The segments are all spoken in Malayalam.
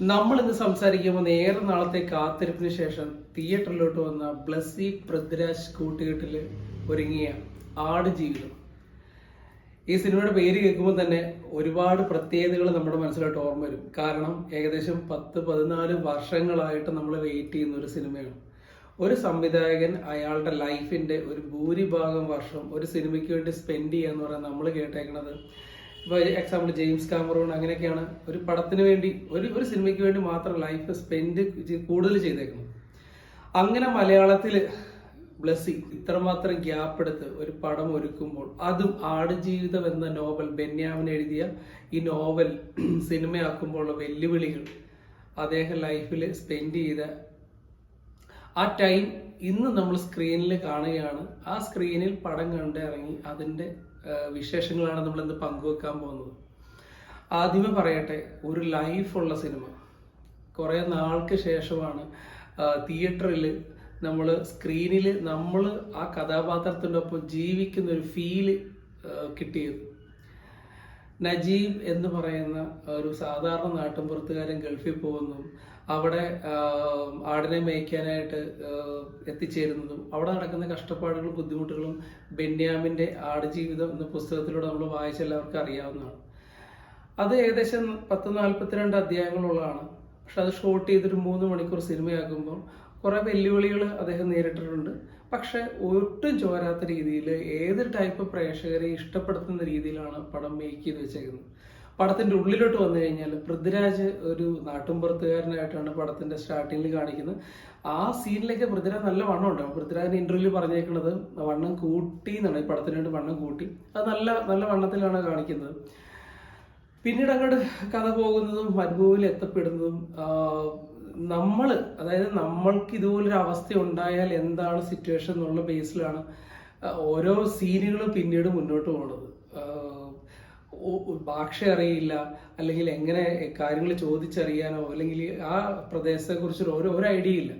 നമ്മൾ ഇന്ന് സംസാരിക്കുമ്പോൾ ഏറെ നാളത്തെ കാത്തിരിപ്പിന് ശേഷം തിയേറ്ററിലോട്ട് വന്ന ബ്ലസ്സി പൃഥ്വിരാജ് കൂട്ടുകെട്ടിൽ ഒരുങ്ങിയ ആടുജീവിതം. ഈ സിനിമയുടെ പേര് കേൾക്കുമ്പോൾ തന്നെ ഒരുപാട് പ്രത്യേകതകൾ നമ്മുടെ മനസ്സിലോട്ട് ഓർമ്മ വരും. കാരണം ഏകദേശം 10-14 വർഷങ്ങളായിട്ട് നമ്മൾ വെയിറ്റ് ചെയ്യുന്ന ഒരു സിനിമയാണ്. ഒരു സംവിധായകൻ അയാളുടെ ലൈഫിന്റെ ഒരു ഭൂരിഭാഗം വർഷം ഒരു സിനിമയ്ക്ക് വേണ്ടി സ്പെൻഡ് ചെയ്യാന്ന് പറയാൻ നമ്മൾ കേട്ടേക്കണത്, ഇപ്പോൾ എക്സാമ്പിൾ ജെയിംസ് കാമറൂൺ അങ്ങനെയൊക്കെയാണ് ഒരു പടത്തിന് വേണ്ടി ഒരു സിനിമയ്ക്ക് വേണ്ടി മാത്രം ലൈഫ് സ്പെൻഡ് കൂടുതൽ ചെയ്തേക്കുന്നത്. അങ്ങനെ മലയാളത്തിൽ ബ്ലസ്സി ഇത്രമാത്രം ഗ്യാപ്പ് എടുത്ത് ഒരു പടം ഒരുക്കുമ്പോൾ, അതും ആടുജീവിതം എന്ന നോവൽ ബെന്യാമിൻ എഴുതിയ ഈ നോവൽ സിനിമയാക്കുമ്പോഴുള്ള വെല്ലുവിളികൾ, അദ്ദേഹം ലൈഫിൽ സ്പെൻഡ് ചെയ്ത ആ ടൈം ഇന്ന് നമ്മൾ സ്ക്രീനിൽ കാണുകയാണ്. ആ സ്ക്രീനിൽ പടം കണ്ടിറങ്ങി അതിൻ്റെ വിശേഷങ്ങളാണ് നമ്മൾ ഇന്ന് പങ്കുവെക്കാൻ പോകുന്നത്. ആദ്യമേ പറയട്ടെ, ഒരു ലൈഫുള്ള സിനിമ. കുറേ നാൾക്ക് ശേഷമാണ് തിയേറ്ററിൽ നമ്മൾ സ്ക്രീനിൽ നമ്മൾ ആ കഥാപാത്രത്തിൻ്റെ ഒപ്പം ജീവിക്കുന്ന ഒരു ഫീല് കിട്ടിയത്. നജീബ് എന്ന് പറയുന്ന ഒരു സാധാരണ നാട്ടിൻപുറത്തുകാരൻ ഗൾഫിൽ പോകുന്നതും അവിടെ ആടിനെ മേയ്ക്കാനായിട്ട് എത്തിച്ചേരുന്നതും അവിടെ നടക്കുന്ന കഷ്ടപ്പാടുകളും ബുദ്ധിമുട്ടുകളും ബെന്യാമിൻ്റെ ആടുജീവിതം എന്ന പുസ്തകത്തിലൂടെ നമ്മൾ വായിച്ച എല്ലാവർക്കും അറിയാവുന്നതാണ്. അത് ഏകദേശം 10-42 അധ്യായങ്ങളുള്ളതാണ്. പക്ഷെ അത് ഷോട്ട് ചെയ്തൊരു 3 മണിക്കൂർ സിനിമയാക്കുമ്പോൾ കുറേ വെല്ലുവിളികൾ അദ്ദേഹം നേരിട്ടിട്ടുണ്ട്. പക്ഷെ ഒട്ടും ചോരാത്ത രീതിയിൽ ഏതൊരു ടൈപ്പ് പ്രേക്ഷകരെ ഇഷ്ടപ്പെടുത്തുന്ന രീതിയിലാണ് പടം മേക്ക് ചെയ്ത് വെച്ചേക്കുന്നത്. പടത്തിന്റെ ഉള്ളിലോട്ട് വന്നു കഴിഞ്ഞാൽ പൃഥ്വിരാജ് ഒരു നാട്ടുംപുറത്തുകാരനായിട്ടാണ് പടത്തിന്റെ സ്റ്റാർട്ടിങ്ങിൽ കാണിക്കുന്നത്. ആ സീനിലേക്ക് പൃഥ്വിരാജ് നല്ല വണ്ണം ഉണ്ടാവും. പൃഥ്വിരാജിന്റെ ഇന്റർവ്യൂവിൽ പറഞ്ഞേക്കുന്നത് വണ്ണം കൂട്ടി എന്നാണ്, ഈ പടത്തിന് വേണ്ടി വണ്ണം കൂട്ടി. അത് നല്ല നല്ല വണ്ണത്തിലാണ് കാണിക്കുന്നത്. പിന്നീട് അങ്ങോട്ട് കഥ പോകുന്നതും മരുഭൂമിയിൽ എത്തപ്പെടുന്നതും അതായത് നമ്മൾക്ക് ഇതുപോലൊരു അവസ്ഥ ഉണ്ടായാൽ എന്താണ് സിറ്റുവേഷൻ എന്നുള്ള ബേസിലാണ് ഓരോ സീനുകളും പിന്നീട് മുന്നോട്ട് പോകുന്നത്. ഭാഷ അറിയില്ല, അല്ലെങ്കിൽ എങ്ങനെ കാര്യങ്ങൾ ചോദിച്ചറിയാനോ അല്ലെങ്കിൽ ആ പ്രദേശത്തെക്കുറിച്ച് ഒരു ഐഡിയ ഇല്ല.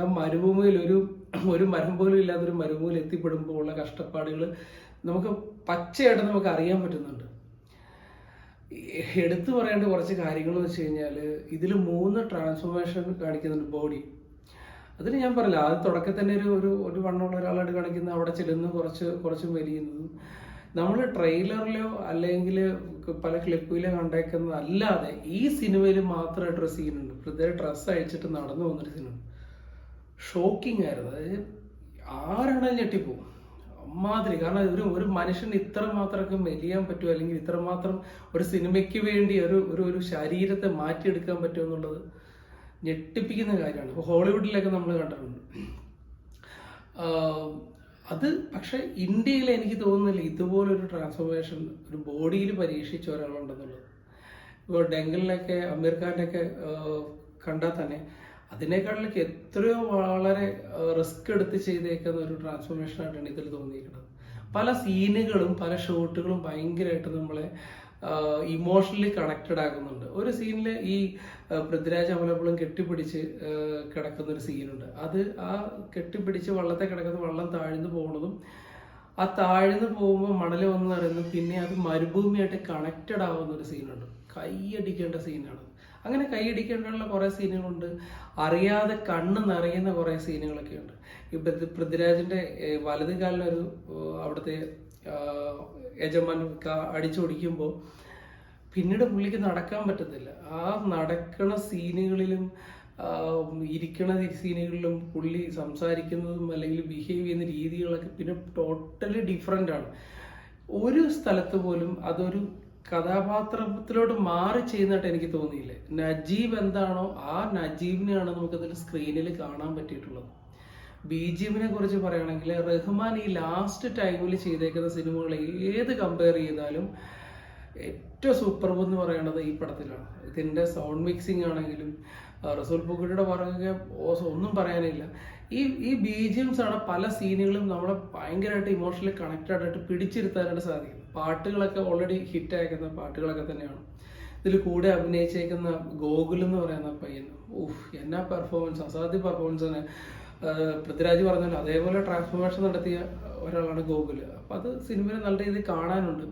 ആ മരുഭൂമിയിൽ ഒരു മരം പോലും ഇല്ലാത്തൊരു മരുഭൂമിയിൽ എത്തിപ്പെടുമ്പോൾ ഉള്ള കഷ്ടപ്പാടുകൾ നമുക്ക് പച്ചയായിട്ട് നമുക്ക് അറിയാൻ പറ്റുന്നുണ്ട്. എടുത്തു പറയേണ്ട കുറച്ച് കാര്യങ്ങൾ എന്ന് വെച്ച് കഴിഞ്ഞാൽ, ഇതിൽ 3 ട്രാൻസ്ഫോർമേഷൻ കാണിക്കുന്നുണ്ട് ബോഡി. അതിന് ഞാൻ പറയില്ല, അത് തുടക്കത്തിൽ തന്നെ ഒരു വണ്ണമുള്ള ഒരാളായിട്ട് കാണിക്കുന്ന അവിടെ ചെല്ലുന്ന കുറച്ച് വലിയുന്നതും നമ്മൾ ട്രെയിലറിലോ അല്ലെങ്കിൽ പല ക്ലിപ്പിലോ കണ്ടേക്കുന്നത് അല്ലാതെ ഈ സിനിമയിൽ മാത്രമായിട്ടൊരു സീനുണ്ട്. പ്രത്യേക ഡ്രസ്സ് അയച്ചിട്ട് നടന്നു പോകുന്നൊരു സീനുണ്ട്. ഷോക്കിംഗ് ആയിരുന്നു. അതായത് ആരാണെങ്കിലും ഞെട്ടിപ്പോവും അമ്മാതിരി. കാരണം ഒരു മനുഷ്യന് ഇത്രമാത്രമൊക്കെ മെലിയാൻ പറ്റുമോ, അല്ലെങ്കിൽ ഇത്രമാത്രം ഒരു സിനിമയ്ക്ക് വേണ്ടി ഒരു ശരീരത്തെ മാറ്റിയെടുക്കാൻ പറ്റുമോ എന്നുള്ളത് ഞെട്ടിപ്പിക്കുന്ന കാര്യമാണ്. ഇപ്പോൾ ഹോളിവുഡിലൊക്കെ നമ്മൾ കണ്ടിട്ടുണ്ട് അത്. പക്ഷെ ഇന്ത്യയിൽ എനിക്ക് തോന്നുന്നില്ല ഇതുപോലൊരു ട്രാൻസ്ഫോർമേഷൻ ഒരു ബോഡിയിൽ പരീക്ഷിച്ച ഒരാളുണ്ടെന്നുള്ളത്. ഇപ്പോൾ ഡെങ്കലിലൊക്കെ അമീർ ഖാൻ്റെയൊക്കെ കണ്ടാൽ തന്നെ അതിനേക്കാളിലൊക്കെ എത്രയോ വളരെ റിസ്ക് എടുത്ത് ചെയ്തേക്കുന്ന ഒരു ട്രാൻസ്ഫോർമേഷനായിട്ടാണ് ഇതിൽ തോന്നിയിരിക്കുന്നത്. പല സീനുകളും പല ഷോട്ടുകളും ഭയങ്കരമായിട്ട് നമ്മളെ ഇമോഷണലി കണക്റ്റഡ് ആക്കുന്നുണ്ട്. ഒരു സീനിൽ ഈ പൃഥ്വിരാജ് അമലപ്പുളം കെട്ടിപ്പിടിച്ച് കിടക്കുന്ന ഒരു സീനുണ്ട്. അത് ആ കെട്ടിപ്പിടിച്ച് വള്ളത്തെ കിടക്കുന്ന വള്ളം താഴ്ന്നു പോകുന്നതും ആ താഴ്ന്നു പോകുമ്പോൾ മണൽ വന്ന് നിറയുന്നു, പിന്നെ അത് മരുഭൂമിയായിട്ട് കണക്റ്റഡ് ആവുന്ന ഒരു സീനുണ്ട്. കൈയടിക്കേണ്ട സീനാണ്. അങ്ങനെ കൈയടിക്കേണ്ടുള്ള കുറേ സീനുകളുണ്ട്. അറിയാതെ കണ്ണ് നിറയുന്ന കുറേ സീനുകളൊക്കെ ഉണ്ട്. ഈ പൃഥ്വിരാജിന്റെ വലത് കാലിനൊരു അവിടുത്തെ യജമാൻ അടിച്ചോടിക്കുമ്പോൾ പിന്നീട് പുള്ളിക്ക് നടക്കാൻ പറ്റത്തില്ല. ആ നടക്കണ സീനുകളിലും ഇരിക്കണ സീനുകളിലും പുള്ളി സംസാരിക്കുന്നതും അല്ലെങ്കിൽ ബിഹേവ് ചെയ്യുന്ന രീതികളൊക്കെ പിന്നെ ടോട്ടലി ഡിഫറെൻ്റ് ആണ്. ഒരു സ്ഥലത്ത് പോലും അതൊരു കഥാപാത്രത്തിലോട്ട് മാറി ചെയ്യുന്നതായിട്ട് എനിക്ക് തോന്നിയില്ല. നജീബ് എന്താണോ ആ നജീബിനെയാണ് നമുക്കതിൽ സ്ക്രീനിൽ കാണാൻ പറ്റിയിട്ടുള്ളത്. BGMനെ കുറിച്ച് പറയുകയാണെങ്കിൽ റഹ്മാൻ ഈ ലാസ്റ്റ് ടൈമിൽ ചെയ്തേക്കുന്ന സിനിമകൾ ഏത് കമ്പയർ ചെയ്താലും ഏറ്റവും സൂപ്പർബ് എന്ന് പറയുന്നത് ഈ പടത്തിലാണ്. ഇതിൻ്റെ സൗണ്ട് മിക്സിംഗ് ആണെങ്കിലും റസൂൽ പൂക്കുട്ടിയുടെ പറയുക ഒന്നും പറയാനില്ല. ഈ BGMs ആണ് പല സീനുകളും നമ്മളെ ഭയങ്കരമായിട്ട് ഇമോഷണലി കണക്റ്റഡ് ആയിട്ട് പിടിച്ചിരുത്താനായിട്ട് സാധിക്കും. പാട്ടുകളൊക്കെ ഓൾറെഡി ഹിറ്റ് അയക്കുന്ന പാട്ടുകളൊക്കെ തന്നെയാണ്. ഇതിൽ കൂടെ അഭിനയിച്ചേക്കുന്ന ഗോകുൽ എന്ന് പറയുന്ന പയ്യൻ, എന്നാ പെർഫോമൻസ്, അസാധ്യ പെർഫോമൻസാണ്. പൃഥ്വിരാജ് പറഞ്ഞല്ലോ അതേപോലെ ട്രാൻസ്ഫോർമേഷൻ നടത്തിയ ഒരാളാണ് ഗോകുൽ. അപ്പം അത് സിനിമയിൽ നല്ല രീതിയിൽ കാണാനുണ്ട്.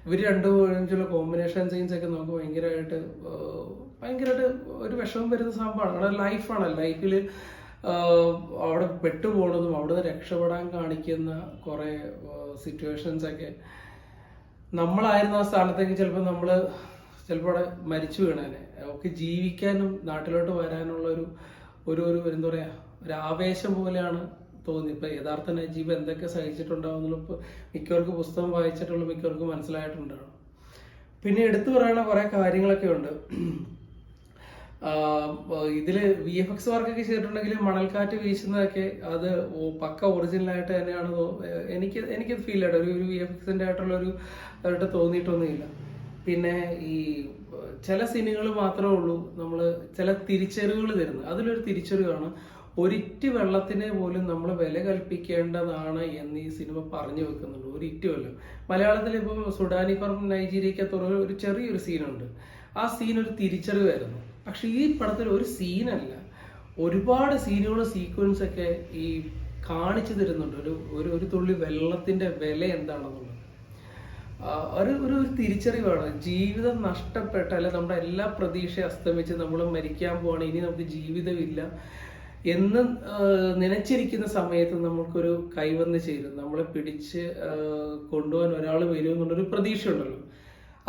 ഇവർ രണ്ടുപേരും കോമ്പിനേഷൻ സീൻസ് ഒക്കെ നമുക്ക് ഭയങ്കരമായിട്ട് ഒരു വിഷമം വരുന്ന സംഭവമാണ്. കാരണം ലൈഫാണ്, ലൈഫിൽ അവിടെ പെട്ടുപോണതും അവിടെ നിന്ന് രക്ഷപ്പെടാൻ കാണിക്കുന്ന കുറേ സിറ്റുവേഷൻസ് ഒക്കെ നമ്മളായിരുന്ന ആ സ്ഥാനത്തേക്ക് ചിലപ്പോൾ അവിടെ മരിച്ചു വീണേനെ. അവർക്ക് ജീവിക്കാനും നാട്ടിലോട്ട് വരാനുള്ള ഒരു എന്താ പറയുക, ഒരു ആവേശം പോലെയാണ് തോന്നി. ഇപ്പൊ യഥാർത്ഥ നജീബ് എന്തൊക്കെ സഹിച്ചിട്ടുണ്ടാവുന്നുള്ള ഇപ്പൊ മിക്കവർക്ക് പുസ്തകം വായിച്ചിട്ടുള്ള മിക്കവർക്ക് മനസ്സിലായിട്ടുണ്ടാവും. പിന്നെ എടുത്തു പറയുന്ന കുറെ കാര്യങ്ങളൊക്കെ ഉണ്ട്. ഇതില് VFX വർക്കൊക്കെ ചെയ്തിട്ടുണ്ടെങ്കിൽ മണൽക്കാറ്റ് വീശുന്നതൊക്കെ അത് പക്ക ഒറിജിനലായിട്ട് തന്നെയാണ് എനിക്കത് ഫീൽ ആയിട്ട് ഒരു VFXന്റെ ആയിട്ട് തോന്നിയിട്ടൊന്നുമില്ല. പിന്നെ ഈ ചില സീനുകൾ മാത്രമേ ഉള്ളൂ നമ്മൾ ചില തിരിച്ചറിവുകൾ തരുന്നത്. അതിലൊരു തിരിച്ചറിവാണ് ഒരിറ്റ് വെള്ളത്തിനെ പോലും നമ്മൾ വില കൽപ്പിക്കേണ്ടതാണ് എന്ന് ഈ സിനിമ പറഞ്ഞു വെക്കുന്നുണ്ട്. ഒരിറ്റ് വെള്ളം മലയാളത്തിൽ ഇപ്പം സുഡാനി ഫ്രം നൈജീരിയക്കകത്തുള്ള ഒരു ചെറിയൊരു സീനുണ്ട്. ആ സീൻ ഒരു തിരിച്ചറിവായിരുന്നു. പക്ഷെ ഈ പടത്തിൽ ഒരു സീനല്ല, ഒരുപാട് സീനുകളും സീക്വൻസ് ഒക്കെ ഈ കാണിച്ചു തരുന്നുണ്ട് ഒരു തുള്ളി വെള്ളത്തിന്റെ വില എന്താണെന്നുള്ളത്. ഒരു തിരിച്ചറിവാണ്. ജീവിതം നഷ്ടപ്പെട്ട അല്ലെ നമ്മുടെ എല്ലാ പ്രതീക്ഷയും അസ്തമിച്ച് നമ്മൾ മരിക്കാൻ പോവാണ്, ഇനി നമുക്ക് ജീവിതമില്ല എന്ന് നനച്ചിരിക്കുന്ന സമയത്ത് നമുക്കൊരു കൈവന്ന് ചേരും, നമ്മളെ പിടിച്ച് കൊണ്ടുപോകാൻ ഒരാൾ വരും എന്നുള്ളൊരു പ്രതീക്ഷ ഉണ്ടല്ലോ.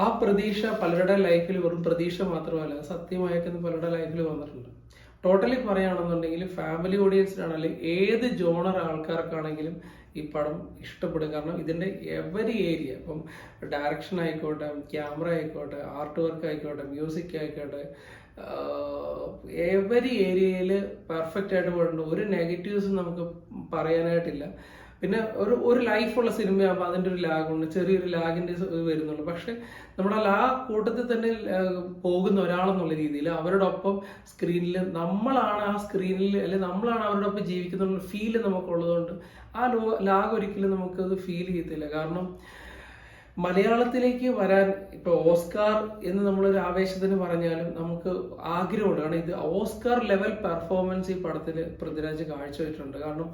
ആ പ്രതീക്ഷ പലരുടെ ലൈഫിൽ വെറും പ്രതീക്ഷ മാത്രമല്ല, സത്യമായൊക്കെ പലരുടെ ലൈഫിൽ വന്നിട്ടുണ്ട്. ടോട്ടലി പറയുകയാണെന്നുണ്ടെങ്കിൽ ഫാമിലി ഓഡിയൻസിനാണെങ്കിലും ഏത് ജോണർ ആൾക്കാർക്കാണെങ്കിലും ഈ പടം ഇഷ്ടപ്പെടും. കാരണം ഇതിന്റെ എവരി ഏരിയ, ഇപ്പം ഡയറക്ഷൻ ആയിക്കോട്ടെ, ക്യാമറ ആയിക്കോട്ടെ, ആർട്ട് വർക്ക് ആയിക്കോട്ടെ, മ്യൂസിക് ആയിക്കോട്ടെ, എവരി ഏരിയയിൽ പെർഫെക്റ്റ് ആയിട്ട് പോയിട്ടുണ്ട്. ഒരു നെഗറ്റീവ്സ് നമുക്ക് പറയാനായിട്ടില്ല. പിന്നെ ഒരു ലൈഫുള്ള സിനിമയാകുമ്പോൾ അതിൻ്റെ ഒരു ലാഗുണ്ട്, ചെറിയൊരു ലാഗിൻ്റെ വരുന്നുള്ളൂ. പക്ഷെ നമ്മുടെ ആ കൂട്ടത്തിൽ തന്നെ പോകുന്ന ഒരാളെന്നുള്ള രീതിയിൽ അവരോടൊപ്പം സ്ക്രീനിൽ നമ്മളാണ് ആ സ്ക്രീനിൽ അല്ലെങ്കിൽ നമ്മളാണ് അവരോടൊപ്പം ജീവിക്കുന്ന ഫീല് നമുക്കുള്ളതുകൊണ്ട് ആ ലാഗ് ഒരിക്കലും നമുക്കത് ഫീൽ ചെയ്യത്തില്ല. കാരണം മലയാളത്തിലേക്ക് വരാൻ ഇപ്പൊ ഓസ്കാർ എന്ന് നമ്മളൊരു ആവേശത്തിന് പറഞ്ഞാലും നമുക്ക് ആഗ്രഹമുണ്ട്. കാരണം ഇത് ഓസ്കാർ ലെവൽ പെർഫോമൻസ് ഈ പടത്തിൽ പൃഥ്വിരാജ് കാഴ്ചവെച്ചിട്ടുണ്ട്. കാരണം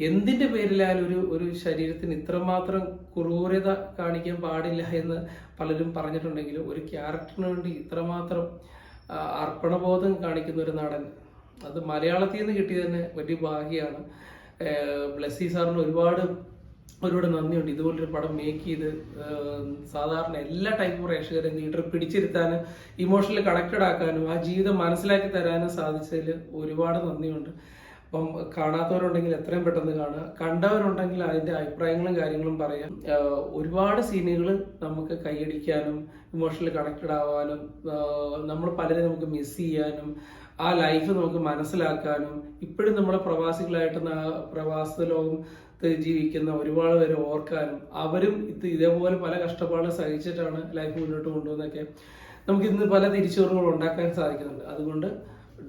എന്തിന്റെ പേരിലായാലും ഒരു ശരീരത്തിന് ഇത്രമാത്രം ക്രൂരത കാണിക്കാൻ പാടില്ല എന്ന് പലരും പറഞ്ഞിട്ടുണ്ടെങ്കിലും ഒരു ക്യാരക്ടറിന് വേണ്ടി ഇത്രമാത്രം അർപ്പണബോധം കാണിക്കുന്ന ഒരു നടൻ അത് മലയാളത്തിൽ നിന്ന് കിട്ടിയത് തന്നെ വലിയ ഭാഗ്യമാണ്. ബ്ലെസ്സി സാറിന് ഒരുപാട് നന്ദിയുണ്ട്. ഇതുപോലൊരു പടം മേക്ക് ചെയ്ത് സാധാരണ എല്ലാ ടൈപ്പ് പ്രേക്ഷകരെയും തിയേറ്ററിൽ പിടിച്ചിരുത്താനും ഇമോഷണലി കണക്റ്റഡ് ആക്കാനും ആ ജീവിതം മനസ്സിലാക്കി തരാനും സാധിച്ചതിൽ ഒരുപാട് നന്ദിയുണ്ട്. അപ്പം കാണാത്തവരുണ്ടെങ്കിൽ എത്രയും പെട്ടെന്ന് കാണുക, കണ്ടവരുണ്ടെങ്കിൽ അതിന്റെ അഭിപ്രായങ്ങളും കാര്യങ്ങളും പറയാം. ഒരുപാട് സീനുകൾ നമുക്ക് കൈയടിക്കാനും ഇമോഷണലി കണക്റ്റഡ് ആവാനും നമ്മൾ പലരും നമുക്ക് മിസ് ചെയ്യാനും ആ ലൈഫ് നമുക്ക് മനസ്സിലാക്കാനും ഇപ്പോഴും നമ്മളെ പ്രവാസികളായിട്ട് പ്രവാസ ലോകം ജീവിക്കുന്ന ഒരുപാട് പേര് ഓർക്കാനും അവരും ഇതേപോലെ പല കഷ്ടപ്പാടും സഹിച്ചിട്ടാണ് ലൈഫ് മുന്നോട്ട് കൊണ്ടുപോകുന്നതൊക്കെ നമുക്ക് ഇന്ന് പല തിരിച്ചറിവുകൾ ഉണ്ടാക്കാൻ സാധിക്കുന്നുണ്ട്. അതുകൊണ്ട്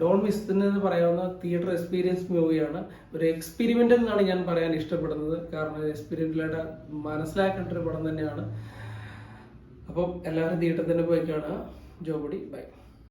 ഡോൺ മിസ് എന്ന് പറയാവുന്ന തിയേറ്റർ എക്സ്പീരിയൻസ് മൂവിയാണ്. ഒരു എക്സ്പെരിമെന്റ് എന്നാണ് ഞാൻ പറയാൻ ഇഷ്ടപ്പെടുന്നത്. കാരണം എക്സ്പെരിമെന്റിലായിട്ട് മനസ്സിലാക്കേണ്ട ഒരു പടം തന്നെയാണ്. അപ്പം എല്ലാവരും തിയേറ്ററിൽ തന്നെ പോയി കാണുക. ജോബടി ബൈ.